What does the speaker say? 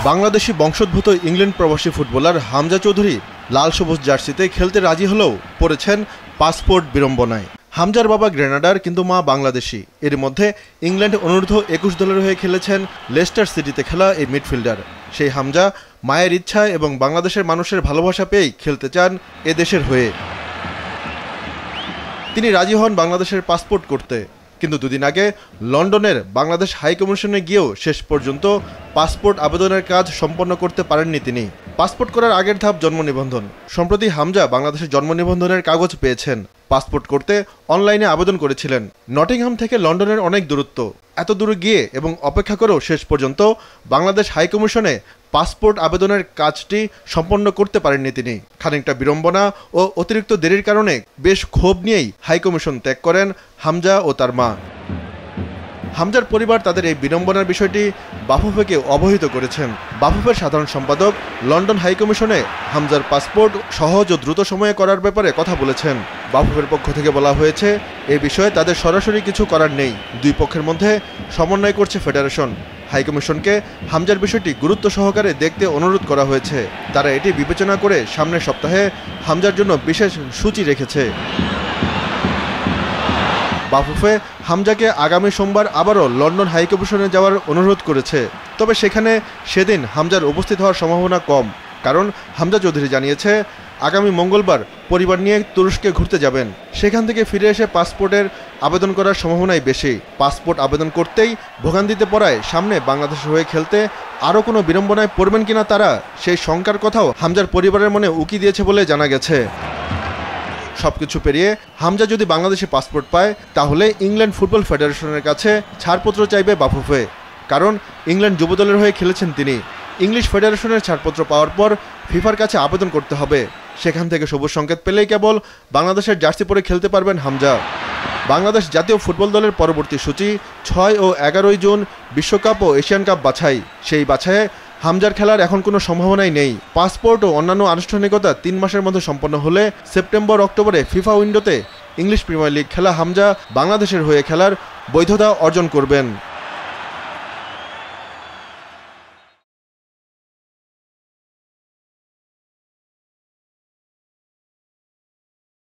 বাংলাদেশি বংশোদ্ভূত ইংল্যান্ড প্রবাসী ফুটবলার হামজা চৌধুরী লাল সবুজ জার্সিতে খেলতে রাজি হলেও পড়েছেন পাসপোর্ট বিড়ম্বনায়। হামজার বাবা গ্রেনাডার কিন্তু মা বাংলাদেশি। এর মধ্যে ইংল্যান্ড অনূর্ধ্ব-21 দলের হয়ে খেলেছেন লেস্টার সিটিতে খেলা এই মিডফিল্ডার। সেই হামজা মায়ের ইচ্ছা এবং বাংলাদেশের মানুষের ভালোবাসা পেয়েই খেলতে চান এ দেশের হয়ে। তিনি রাজি হন বাংলাদেশের পাসপোর্ট করতে, কিন্তু দুদিন আগে লন্ডনের বাংলাদেশ হাইকমিশনে গিয়েও শেষ পর্যন্ত পাসপোর্ট আবেদনের কাজ সম্পন্ন করতে পারেননি তিনি। পাসপোর্ট করার আগের ধাপ জন্ম নিবন্ধন। সম্প্রতি হামজা বাংলাদেশের জন্ম নিবন্ধনের কাগজ পেয়েছেন। পাসপোর্ট করতে অনলাইনে আবেদন করেছিলেন। নটিংহাম থেকে লন্ডনের অনেক দূরত্ব। এত দূরে গিয়ে এবং অপেক্ষা করেও শেষ পর্যন্ত বাংলাদেশ হাইকমিশনে পাসপোর্ট আবেদনের কাজটি সম্পন্ন করতে পারেননি তিনি। খানিকটা বিড়ম্বনা ও অতিরিক্ত দেরির কারণে বেশ ক্ষোভ নিয়েই হাইকমিশন ত্যাগ করেন হামজা ও তার মা। হামজার পরিবার তাদের এই বিড়ম্বনার বিষয়টি বাফুফেকে অবহিত করেছেন। বাফুফের সাধারণ সম্পাদক লন্ডন হাইকমিশনে হামজার পাসপোর্ট সহজ ও দ্রুত সময়ে করার ব্যাপারে কথা বলেছেন। বাফুফের পক্ষ থেকে বলা হয়েছে, এ বিষয়ে তাদের সরাসরি কিছু করার নেই। দুই পক্ষের মধ্যে সমন্বয় করছে ফেডারেশন। হাইকমিশনকে হামজার বিষয়টি গুরুত্ব সহকারে দেখতে অনুরোধ করা হয়েছে। তারা এটি বিবেচনা করে সামনের সপ্তাহে হামজার জন্য বিশেষ সূচি রেখেছে। বাফুফে হামজাকে আগামী সোমবার আবারও লন্ডন হাইকমিশনে যাওয়ার অনুরোধ করেছে। তবে সেখানে সেদিন হামজার উপস্থিত হওয়ার সম্ভাবনা কম, কারণ হামজা চৌধুরী জানিয়েছে আগামী মঙ্গলবার পরিবার নিয়ে তুরস্কে ঘুরতে যাবেন। সেখান থেকে ফিরে এসে পাসপোর্টের আবেদন করার সম্ভাবনাই বেশি। পাসপোর্ট আবেদন করতেই ভোগান্তিতে পড়ায় সামনে বাংলাদেশের হয়ে খেলতে আরও কোনো বিড়ম্বনায় পড়বেন কিনা তারা, সেই শঙ্কার কথাও হামজার পরিবারের মনে উকি দিয়েছে বলে জানা গেছে। সবকিছু পেরিয়ে হামজা যদি বাংলাদেশে পাসপোর্ট পায়, তাহলে ইংল্যান্ড ফুটবল ফেডারেশনের কাছে ছাড়পত্র চাইবে বাফুফে, কারণ ইংল্যান্ড যুবদলের হয়ে খেলেছেন তিনি। ইংলিশ ফেডারেশনের ছাড়পত্র পাওয়ার পর ফিফার কাছে আবেদন করতে হবে। সেখান থেকে সবুজ সংকেত পেলেই কেবল বাংলাদেশের জার্সি পরে খেলতে পারবেন হামজা। বাংলাদেশ জাতীয় ফুটবল দলের পরবর্তী সূচি 6 ও 11 জুন বিশ্বকাপ ও এশিয়ান কাপ বাছাই। সেই বাছাইয়ে হামজার খেলার এখন কোনো সম্ভাবনাই নেই। পাসপোর্ট ও অন্যান্য আনুষ্ঠানিকতা 3 মাসের মধ্যে সম্পন্ন হলে সেপ্টেম্বর-অক্টোবরে ফিফা উইন্ডোতে ইংলিশ প্রিমিয়ার লিগ খেলা হামজা বাংলাদেশের হয়ে খেলার বৈধতা অর্জন করবেন।